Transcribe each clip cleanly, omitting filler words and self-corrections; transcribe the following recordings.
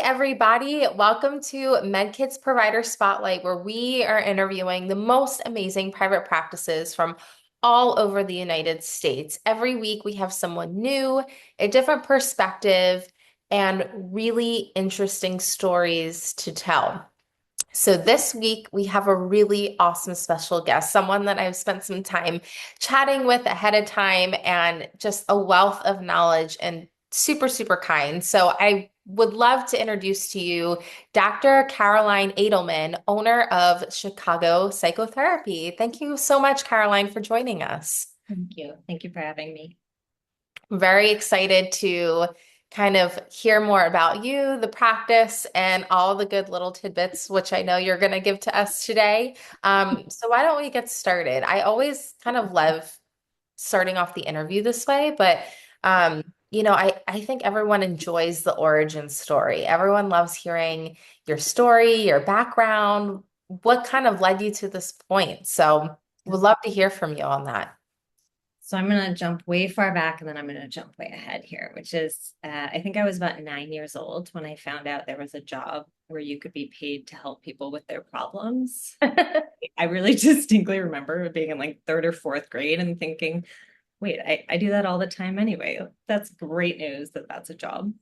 everybody. Welcome to Meddkit's Provider Spotlight, where we are interviewing the most amazing private practices from all over the United States. Every week, we have someone new, a different perspective, and really interesting stories to tell. So this week we have a really awesome special guest, someone that I've spent some time chatting with ahead of time and just a wealth of knowledge and super, super kind. So I would love to introduce to you Dr. Caroline Adelman, owner of Chicago Psychotherapy. Thank you so much, Caroline, for joining us. Thank you. Thank you for having me. I'm very excited to kind of hear more about you, the practice, and all the good little tidbits, which I know you're going to give to us today. So why don't we get started? I always kind of love starting off the interview this way, but I think everyone enjoys the origin story. Everyone loves hearing your story, your background, what kind of led you to this point. So would love to hear from you on that. So I'm going to jump way far back and then I'm going to jump way ahead here, which is I think I was about 9 years old when I found out there was a job where you could be paid to help people with their problems. I really distinctly remember being in like third or fourth grade and thinking, wait, I do that all the time anyway. That's great news that that's a job.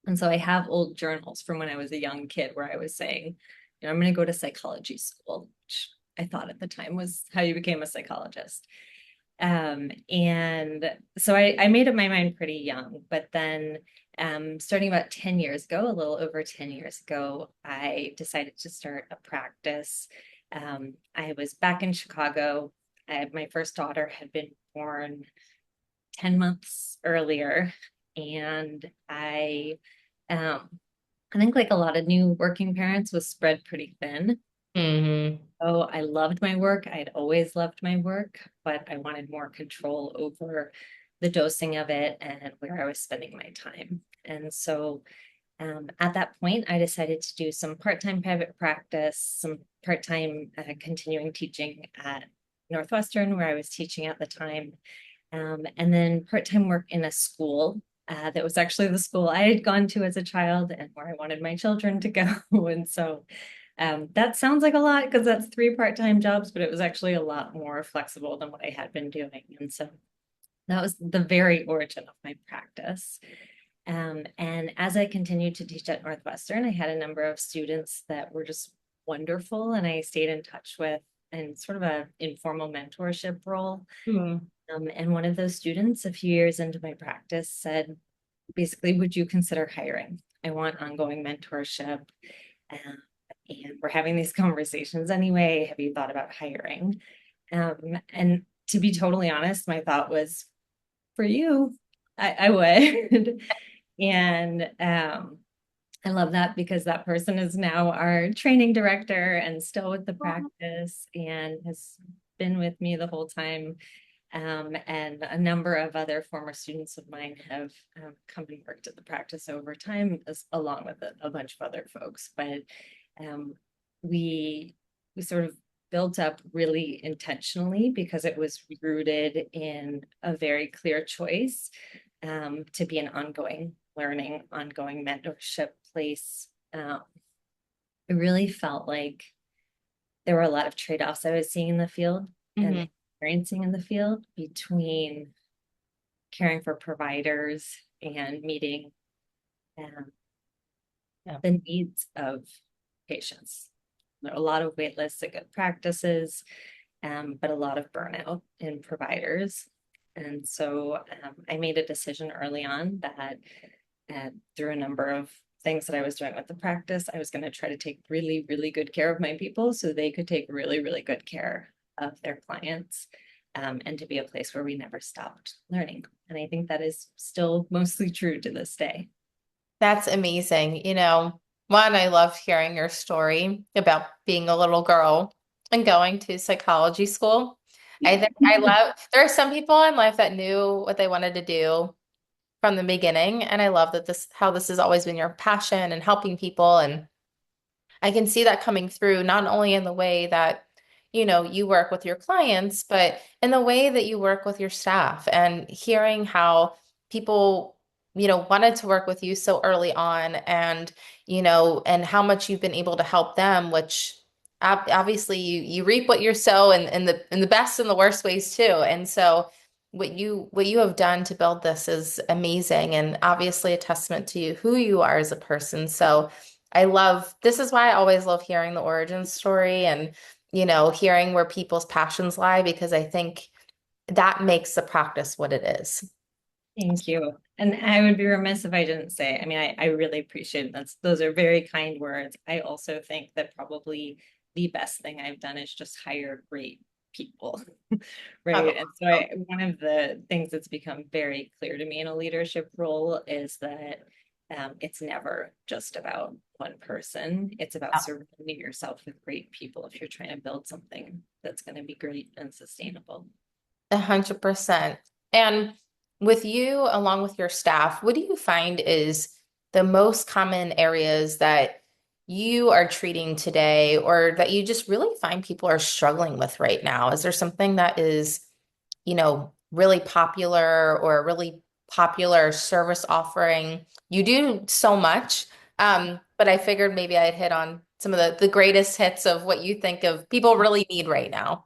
And so I have old journals from when I was a young kid where I was saying, I'm going to go to psychology school, which I thought at the time was how you became a psychologist. And so I made up my mind pretty young, but then starting about 10 years ago, a little over 10 years ago, I decided to start a practice. I was back in Chicago. My first daughter had been born 10 months earlier, and um, I think like a lot of new working parents was spread pretty thin. Hmm. Oh, I loved my work. I'd always loved my work, but I wanted more control over the dosing of it and where I was spending my time. And so at that point, I decided to do some part-time private practice, some part-time continuing teaching at Northwestern, where I was teaching at the time, and then part-time work in a school that was actually the school I had gone to as a child and where I wanted my children to go. And so that sounds like a lot because that's three part-time jobs, but it was actually a lot more flexible than what I had been doing. And so that was the very origin of my practice. And as I continued to teach at Northwestern, I had a number of students that were just wonderful, and I stayed in touch with in sort of an informal mentorship role. And one of those students, a few years into my practice, said, basically, would you consider hiring? I want ongoing mentorship. Um, and we're having these conversations anyway. Have you thought about hiring? And to be totally honest, my thought was, for you, I would. And I love that because that person is now our training director and still with the practice and has been with me the whole time. And a number of other former students of mine have come and worked at the practice over time, along with a bunch of other folks. But um, we sort of built up really intentionally because it was rooted in a very clear choice to be an ongoing learning, ongoing mentorship place. It really felt like there were a lot of trade-offs I was seeing in the field and Hmm. experiencing in the field between caring for providers and meeting um, Yeah. the needs of patients. There are a lot of wait lists at good practices, but a lot of burnout in providers. And so I made a decision early on that through a number of things that I was doing with the practice, I was going to try to take really, really good care of my people so they could take really, really good care of their clients, and to be a place where we never stopped learning. And I think that is still mostly true to this day. That's amazing. One, I love hearing your story about being a little girl and going to psychology school. I think I love, there are some people in life that knew what they wanted to do from the beginning. And I love that how this has always been your passion and helping people. And I can see that coming through not only in the way that, you work with your clients, but in the way that you work with your staff and hearing how people wanted to work with you so early on and, and how much you've been able to help them, which obviously you reap what you sow in the best and the worst ways too. And so what you have done to build this is amazing and obviously a testament to you, who you are as a person. So this is why I always love hearing the origin story and, hearing where people's passions lie, because I think that makes the practice what it is. Thank you. And I would be remiss if I didn't say, I mean, I really appreciate that. Those are very kind words. I also think that probably the best thing I've done is just hire great people, right? And so one of the things that's become very clear to me in a leadership role is that it's never just about one person. It's about surrounding yourself with great people if you're trying to build something that's going to be great and sustainable. 100%. And with you, along with your staff, what do you find is the most common areas that you are treating today, or that you just really find people are struggling with right now? Is there something that is, really popular or a really popular service offering? You do so much, but I figured maybe I'd hit on some of the greatest hits of what you think of people really need right now.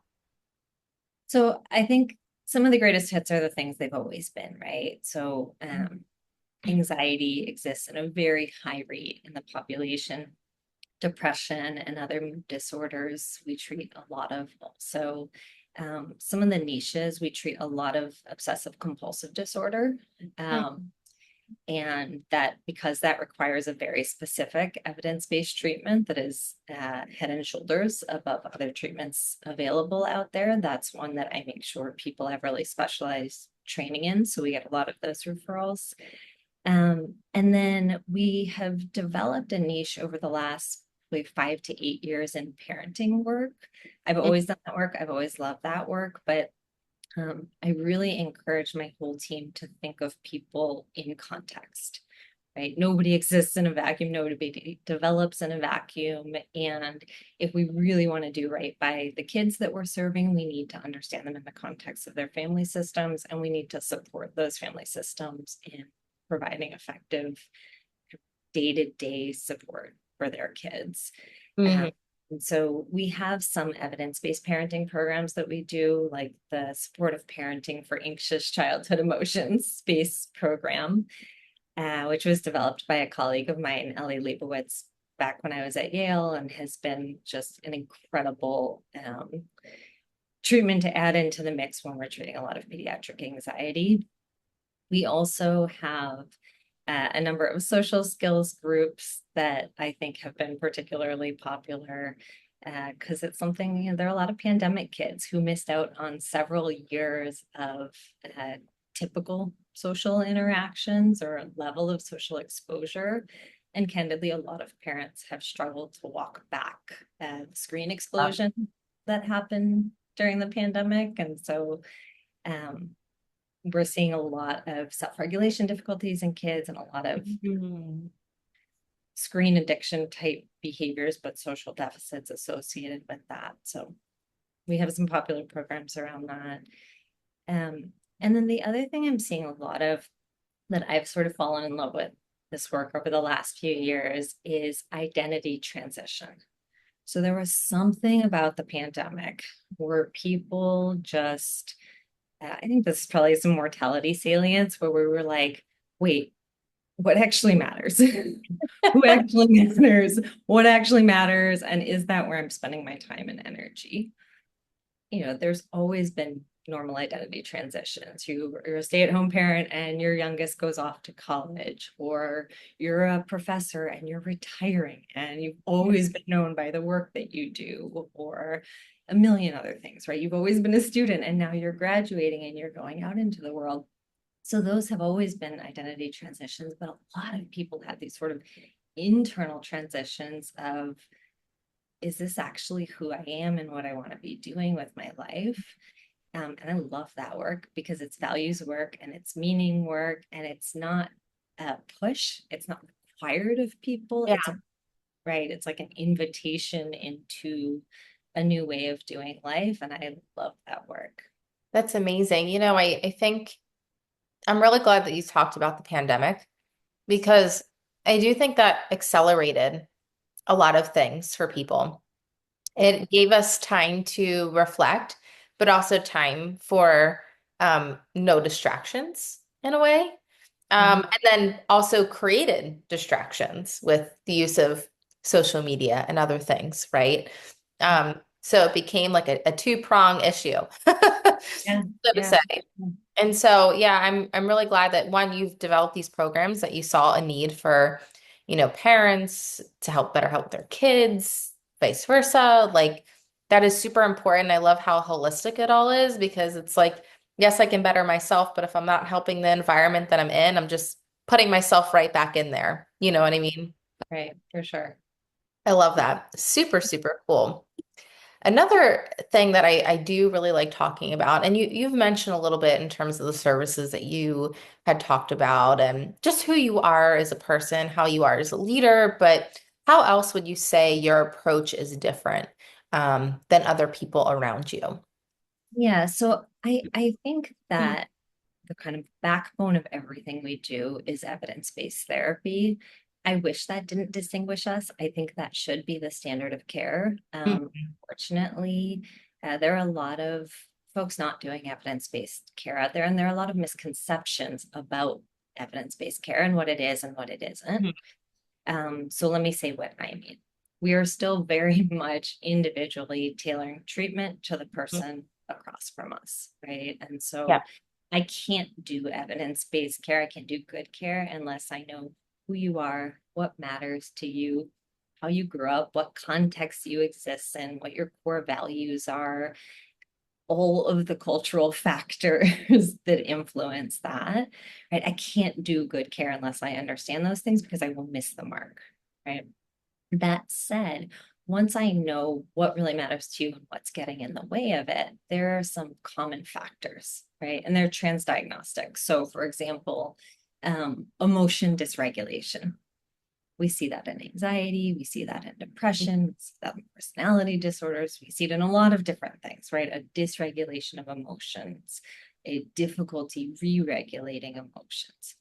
So I think some of the greatest hits are the things they've always been, right? So anxiety exists at a very high rate in the population. Depression and other mood disorders we treat a lot of. Also, some of the niches we treat a lot of obsessive compulsive disorder. Um, and that because that requires a very specific evidence-based treatment that is head and shoulders above other treatments available out there, that's one that I make sure people have really specialized training in. So we get a lot of those referrals. And then we have developed a niche over the last like 5 to 8 years in parenting work. I've always done that work. I've always loved that work, but I really encourage my whole team to think of people in context, right? Nobody exists in a vacuum. Nobody develops in a vacuum. And if we really want to do right by the kids that we're serving, we need to understand them in the context of their family systems, and we need to support those family systems in providing effective day-to-day support for their kids. Mhm. And so we have some evidence-based parenting programs that we do, like the supportive parenting for anxious childhood emotions space program, which was developed by a colleague of mine, Ellie Leibowitz, back when I was at Yale, and has been just an incredible treatment to add into the mix when we're treating a lot of pediatric anxiety. We also have a number of social skills groups that I think have been particularly popular because it's something, there are a lot of pandemic kids who missed out on several years of typical social interactions or level of social exposure. And candidly, a lot of parents have struggled to walk back the screen explosion that happened during the pandemic. And so um, we're seeing a lot of self-regulation difficulties in kids and a lot of Mhm. screen addiction type behaviors, but social deficits associated with that. So we have some popular programs around that. And then the other thing I'm seeing a lot of that I've sort of fallen in love with this work over the last few years is identity transition. So there was something about the pandemic where people just I think this is probably some mortality salience where we were like, wait, what actually matters? Who actually matters? What actually matters? And is that where I'm spending my time and energy? There's always been normal identity transitions. You're a stay-at-home parent and your youngest goes off to college, or you're a professor and you're retiring and you've always been known by the work that you do, or a million other things, right? You've always been a student and now you're graduating and you're going out into the world. So those have always been identity transitions, but a lot of people had these sort of internal transitions of, is this actually who I am and what I want to be doing with my life? And I love that work because it's values work and it's meaning work and it's not a push. It's not required of people. Yeah, Right. It's like an invitation into a new way of doing life. And I love that work. that's amazing. I think I'm really glad that you talked about the pandemic because I do think that accelerated a lot of things for people. Yeah. It gave us time to reflect, but also time for no distractions in a way. Yeah. And then also created distractions with the use of social media and other things, right? So it became like a two-prong issue, Yeah. so to Yeah. say. And so, yeah, I'm really glad that one, you've developed these programs that you saw a need for, parents to help their kids, vice versa. Like that is super important. I love how holistic it all is because it's like, yes, I can better myself, but if I'm not helping the environment that I'm in, I'm just putting myself right back in there. You know what I mean? Right. For sure. I love that. Super, super cool. Another thing that I do really like talking about, and you've mentioned a little bit in terms of the services that you had talked about and just who you are as a person, how you are as a leader, but how else would you say your approach is different than other people around you? Yeah. So I think that the kind of backbone of everything we do is evidence-based therapy. I wish that didn't distinguish us. I think that should be the standard of care. Mhm. Fortunately, there are a lot of folks not doing evidence-based care out there, and there are a lot of misconceptions about evidence-based care and what it is and what it isn't. Mhm. So let me say what I mean. We are still very much individually tailoring treatment to the person across from us, right? And Yeah. so I can't do evidence-based care. I can't do good care unless I know who you are, what matters to you, how you grew up, what context you exist in, what your core values are, all of the cultural factors that influence that, right? I can't do good care unless I understand those things because I will miss the mark, right? That said, once I know what really matters to you and what's getting in the way of it, there are some common factors, right? And they're transdiagnostic. So, for example, emotion dysregulation. We see that in anxiety, we see that in depression, we see that in personality disorders, we see it in a lot of different things, right? A dysregulation of emotions, a difficulty re-regulating emotions.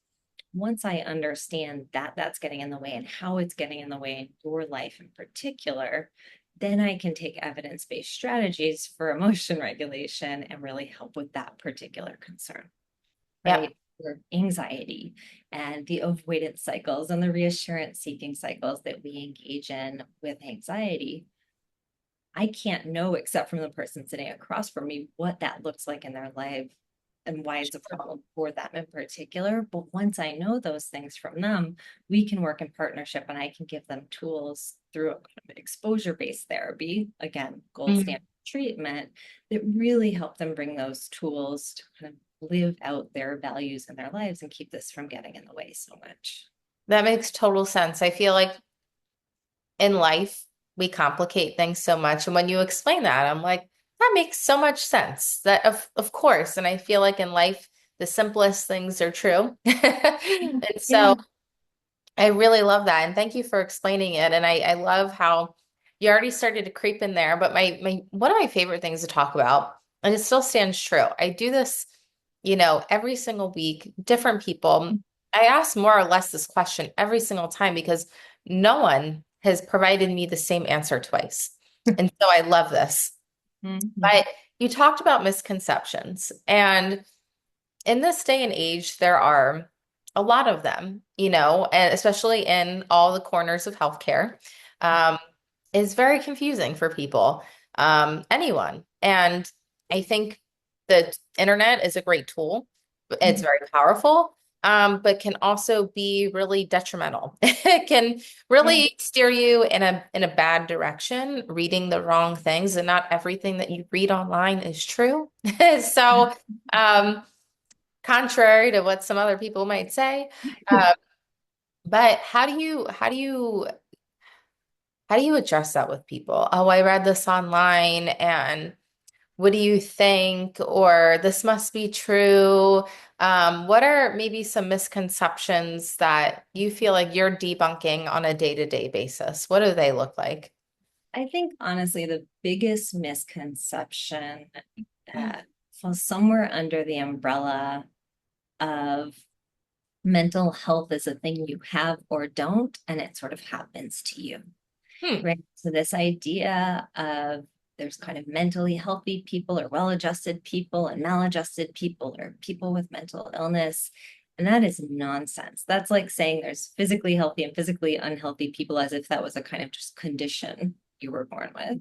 Once I understand that that's getting in the way and how it's getting in the way in your life in particular, then I can take evidence-based strategies for emotion regulation and really help with that particular concern, Yeah. right? Or anxiety and the avoidance cycles and the reassurance seeking cycles that we engage in with anxiety. I can't know, except from the person sitting across from me, what that looks like in their life and why it's a problem for them in particular. But once I know those things from them, we can work in partnership and I can give them tools through a kind of exposure-based therapy, again, gold Mhm. standard treatment, that really help them bring those tools to kind of live out their values in their lives and keep this from getting in the way so much. That makes total sense. I feel like in life, we complicate things so much. And when you explain that, I'm like, that makes so much sense. That of course. And I feel like in life, the simplest things are true. And so Yeah. I really love that. And thank you for explaining it. And I love how you already started to creep in there. But my one of my favorite things to talk about, and it still stands true. I do this, every single week, different people. I ask more or less this question every single time because no one has provided me the same answer twice. And so I love this. Mhm. But you talked about misconceptions. And in this day and age, there are a lot of them, and especially in all the corners of healthcare, um, is very confusing for people, anyone. And I think the internet is a great tool. It's very powerful, but can also be really detrimental. It can Yeah. really steer you in a bad direction, reading the wrong things, and not everything that you read online is true. So, um, contrary to what some other people might say. Uh, but how do you address that with people? Oh, I read this online and what do you think? Or this must be true. What are maybe some misconceptions that you feel like you're debunking on a day-to-day basis? What do they look like? I think honestly, the biggest misconception falls somewhere under the umbrella of mental health is a thing you have or don't, and it sort of happens to you, Hmm. right? So this idea of there's kind of mentally healthy people or well-adjusted people and maladjusted people or people with mental illness. And that is nonsense. That's like saying there's physically healthy and physically unhealthy people as if that was a kind of just condition you were born with.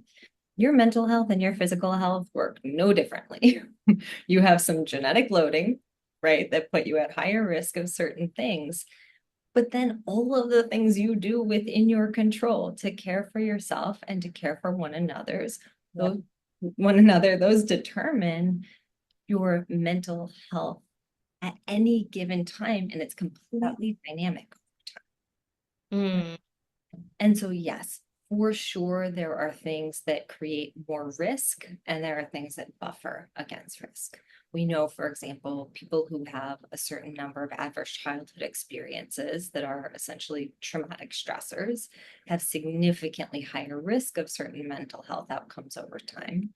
Your mental health and your physical health work no differently. You have some genetic loading, right, that put you at higher risk of certain things. But then all of the things you do within your control to care for yourself and to care for Yep. one another, those determine your mental health at any given time, and it's completely dynamic. Mm. And so, yes, for sure, there are things that create more risk, and there are things that buffer against risk. We know, for example, people who have a certain number of adverse childhood experiences that are essentially traumatic stressors have significantly higher risk of certain mental health outcomes over time,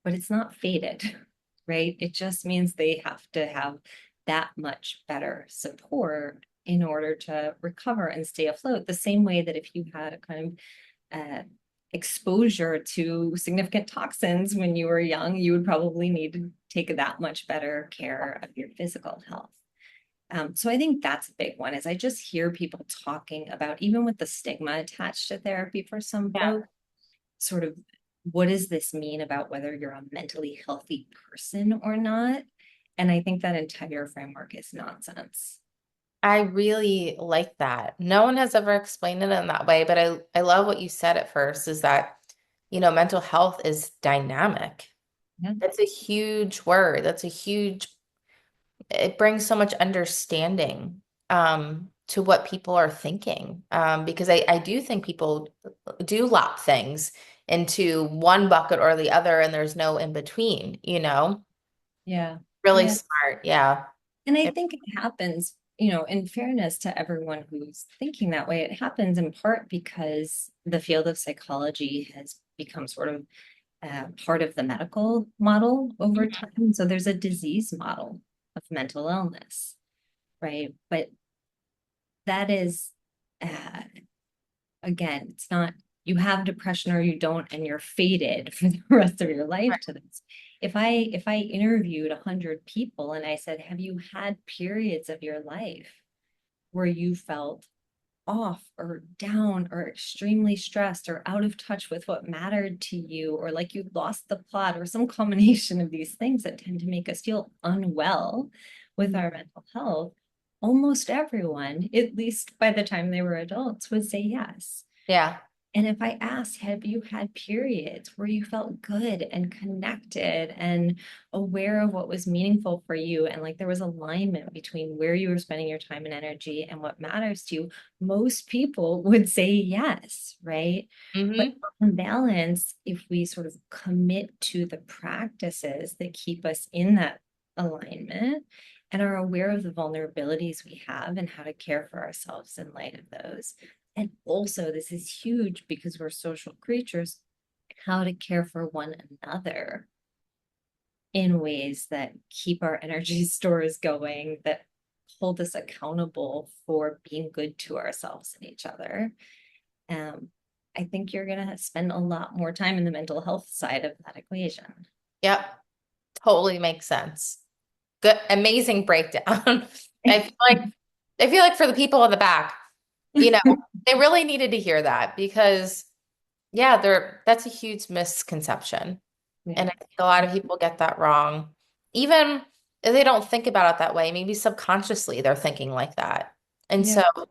but it's not fated, right? It just means they have to have that much better support in order to recover and stay afloat. The same way that if you had a kind of exposure to significant toxins when you were young, you would probably need to take that much better care of your physical health. So I think that's a big one is I just hear people talking about, even with the stigma attached to therapy for some Yeah. folks, sort of what does this mean about whether you're a mentally healthy person or not? And I think that entire framework is nonsense. I really like that. No one has ever explained it in that way, but I love what you said at first is that, mental health is dynamic. Yeah. That's a huge word. It brings so much understanding to what people are thinking. Because I do think people do lop things into one bucket or the other, and there's no in between. Yeah. Really Yeah. smart. Yeah. And I think it happens, in fairness to everyone who's thinking that way, it happens in part because the field of psychology has become sort of part of the medical model over time. So there's a disease model of mental illness, right? But that is, uh, again, it's not you have depression or you don't, and you're fated for the rest of your life to this. If I interviewed 100 people and I said, have you had periods of your life where you felt off or down or extremely stressed or out of touch with what mattered to you, or like you lost the plot, or some combination of these things that tend to make us feel unwell with our mental health, almost everyone, at least by the time they were adults, would say yes. Yeah. And if I asked, have you had periods where you felt good and connected and aware of what was meaningful for you? And like there was alignment between where you were spending your time and energy and what matters to you, most people would say yes, right? But Hmm. on balance, if we sort of commit to the practices that keep us in that alignment and are aware of the vulnerabilities we have and how to care for ourselves in light of those, and also, this is huge because we're social creatures, how to care for one another in ways that keep our energy stores going, that hold us accountable for being good to ourselves and each other. Um, I think you're going to spend a lot more time in the mental health side of that equation. Yep. Totally makes sense. Good, amazing breakdown. I feel like I feel like for the people in the back, you know, they really needed to hear that because yeah, that's a huge misconception. Yeah. And I think a lot of people get that wrong. Even if they don't think about it that way, maybe subconsciously they're thinking like that. And Yeah. so,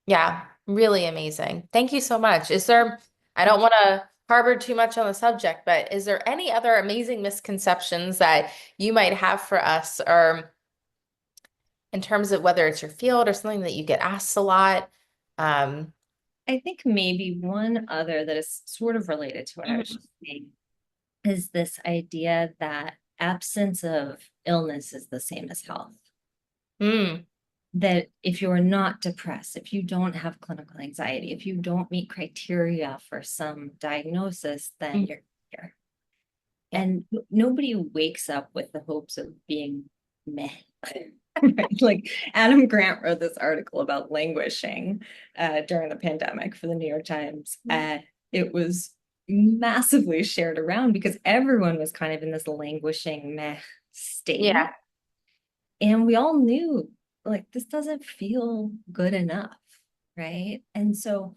yeah, really amazing. Thank you so much. I don't want to harbor too much on the subject, but is there any other amazing misconceptions that you might have for us or in terms of whether it's your field or something that you get asked a lot? Um, I think maybe one other that is sort of related to what I was mhm. just saying is this idea that absence of illness is the same as health. Mm, That if you're not depressed, if you don't have clinical anxiety, if you don't meet criteria for some diagnosis, then mm, you're here. yep. And nobody wakes up with the hopes of being meh. Right? Like Adam Grant wrote this article about languishing during the pandemic for the New York Times. It was massively shared around because everyone was kind of in this languishing meh state. Yeah. And we all knew like this doesn't feel good enough, right? And so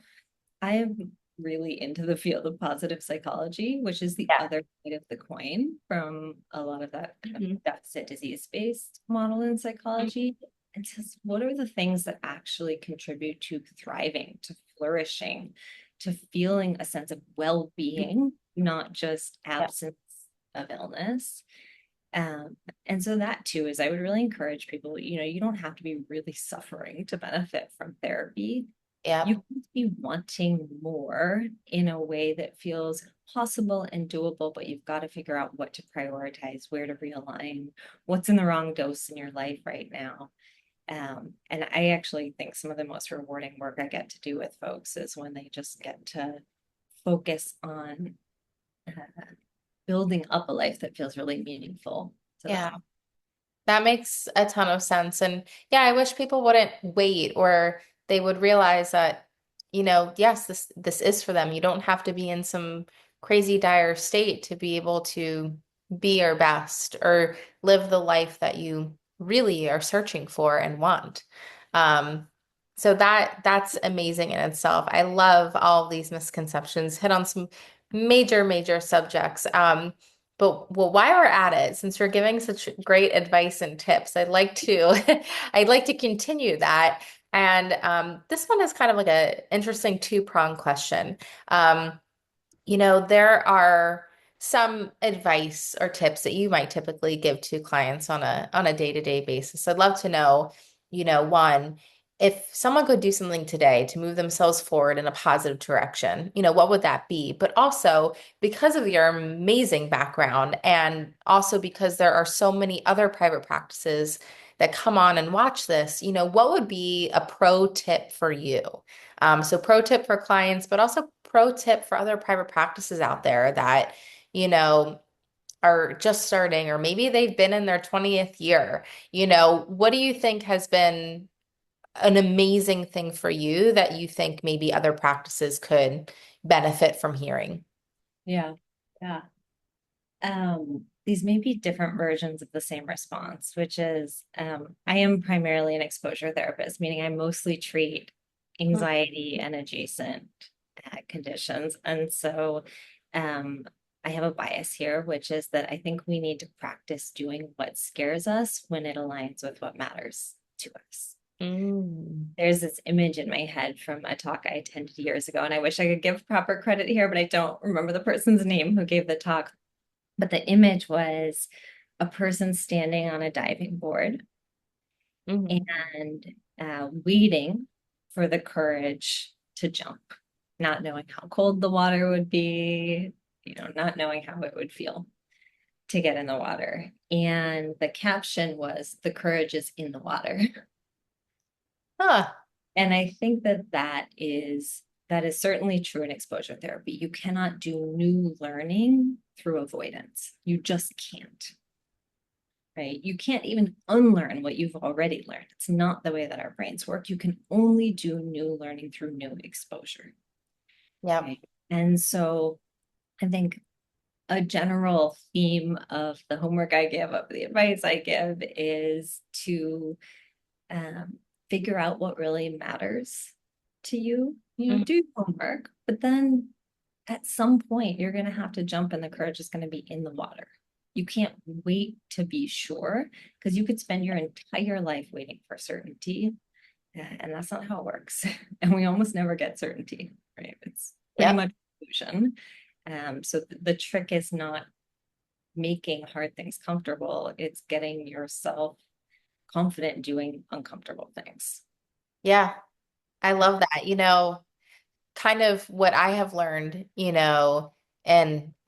I am really into the field of positive psychology, which is the Yeah. other side of the coin from a lot of that kind of Mhm. deficit disease-based model in Mhm. psychology. And says, what are the things that actually contribute to thriving, to flourishing, to feeling a sense of well-being, not just Yeah. absence of illness? Um, and so that too is I would really encourage people, you don't have to be really suffering to benefit from therapy. You Yeah. can be wanting more in a way that feels possible and doable, but you've got to figure out what to prioritize, where to realign, what's in the wrong dose in your life right now. And I actually think some of the most rewarding work I get to do with folks is when they just get to focus on uh, building up a life that feels really meaningful to Yeah. them. That makes a ton of sense. And yeah, I wish people wouldn't wait or they would realize that, yes, this is for them. You don't have to be in some crazy dire state to be able to be your best or live the life that you really are searching for and want. Um, so that's amazing in itself. I love all of these misconceptions, hit on some major, major subjects. But well, while we're at it, since you're giving such great advice and tips, I'd like to continue that. And this one is kind of like a interesting two-pronged question. Um, there are some advice or tips that you might typically give to clients on a day-to-day basis. I'd love to know, one, if someone could do something today to move themselves forward in a positive direction, what would that be? But also, because of your amazing background and also because there are so many other private practices that come on and watch this, what would be a pro tip for you? So pro tip for clients, but also pro tip for other private practices out there that, you know, are just starting, or maybe they've been in their 20th year. What do you think has been an amazing thing for you that you think maybe other practices could benefit from hearing? Yeah. Yeah. These may be different versions of the same response, which is I am primarily an exposure therapist, meaning I mostly treat anxiety and adjacent conditions. And so um, I have a bias here, which is that I think we need to practice doing what scares us when it aligns with what matters to us. Mm. There's this image in my head from a talk I attended years ago, and I wish I could give proper credit here, but I don't remember the person's name who gave the talk. But the image was a person standing on a diving board Mhm. and waiting for the courage to jump, not knowing how cold the water would be, not knowing how it would feel to get in the water. And the caption was, "The courage is in the water." Huh. And I think that that is certainly true in exposure therapy. You cannot do new learning through avoidance. You just can't. Right? You can't even unlearn what you've already learned. It's not the way that our brains work. You can only do new learning through new exposure. Yep. Right? And so I think a general theme of the homework I give, of the advice I give, is to um, figure out what really matters to you. Mhm. Do homework, but then at some point you're going to have to jump and the courage is going to be in the water. You can't wait to be sure because you could spend your entire life waiting for certainty. And that's not how it works. And we almost never get certainty, right? It's pretty Yep. much illusion. So the trick is not making hard things comfortable, it's getting yourself confident doing uncomfortable things. Yeah. I love that. Kind of what I have learned, in a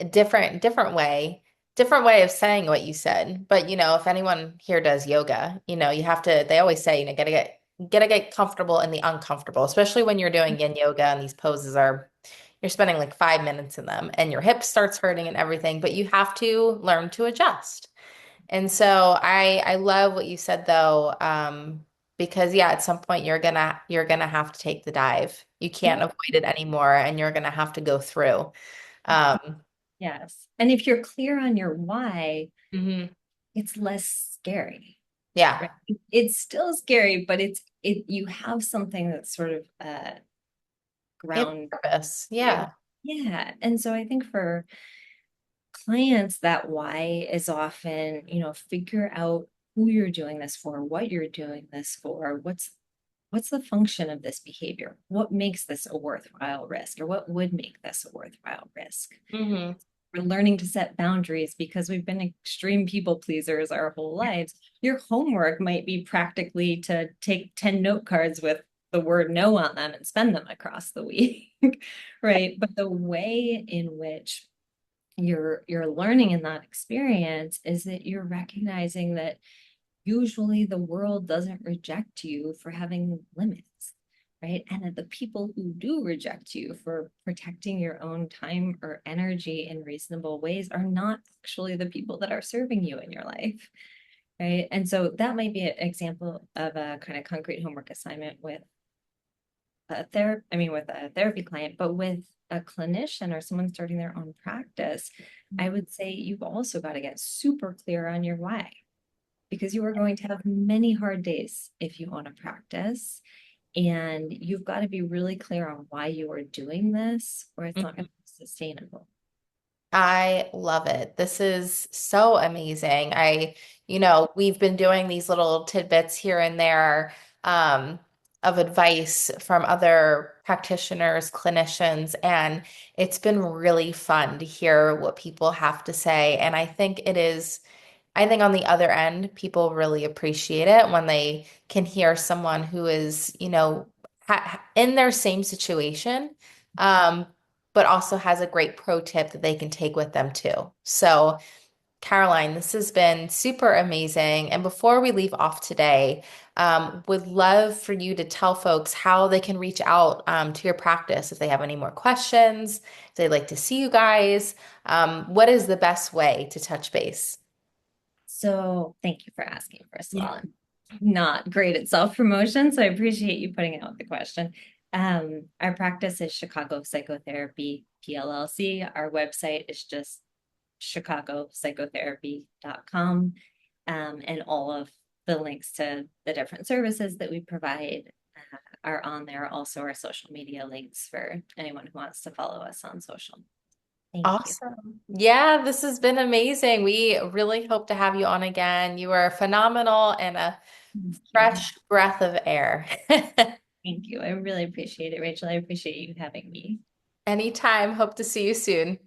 different way of saying what you said. But if anyone here does yoga, you have to, they always say, gotta get comfortable in the uncomfortable, especially when you're doing yin yoga and these poses you're spending like 5 minutes in them and your hip starts hurting and everything, but you have to learn to adjust. And so I love what you said though, because yeah, at some point you're gonna have to take the dive. You can't Yep. avoid it anymore, and you're gonna have to go through. Um, Yes. And if you're clear on your why, mhm. it's less scary, Yeah, right? It's still scary, but you have something that's sort of in ground purpose. you. Yeah. Yeah. And so I think for clients, that why is often, figure out who you're doing this for, what you're doing this for, what's the function of this behavior? What makes this a worthwhile risk, or what would make this a worthwhile risk? Hmm. We're learning to set boundaries because we've been extreme people pleasers our whole lives. Your homework might be practically to take 10 note cards with the word no on them and spend them across the week, right? But the way in which you're learning in that experience is that you're recognizing that usually the world doesn't reject you for having limits, right? And that the people who do reject you for protecting your own time or energy in reasonable ways are not actually the people that are serving you in your life, right? And so that might be an example of a kind of concrete homework assignment with with a therapy client, but with a clinician or someone starting their own practice, I would say you've also got to get super clear on your why, because you are going to have many hard days if you own a practice. And you've got to be really clear on why you are doing this, or it's not going to be sustainable. I love it. This is so amazing. We've been doing these little tidbits here and there, of advice from other practitioners, clinicians, and it's been really fun to hear what people have to say. And I think on the other end, people really appreciate it when they can hear someone who is, in their same situation, um, but also has a great pro tip that they can take with them too. So, Caroline, this has been super amazing. And before we leave off today, would love for you to tell folks how they can reach out to your practice if they have any more questions, if they'd like to see you guys. What is the best way to touch base? So thank you for asking, first of all. I'm not great at self-promotion, so I appreciate you putting out the question. Our practice is Chicago Psychotherapy PLLC. Our website is just chicagopsychotherapy.com. And all of the links to the different services that we provide are on there. Also, our social media links for anyone who wants to follow us on social. Thank you. Awesome. Yeah, this has been amazing. We really hope to have you on again. You are phenomenal and a Thank you. fresh breath of air. Thank you. I really appreciate it, Rachel. I appreciate you having me. Anytime. Hope to see you soon.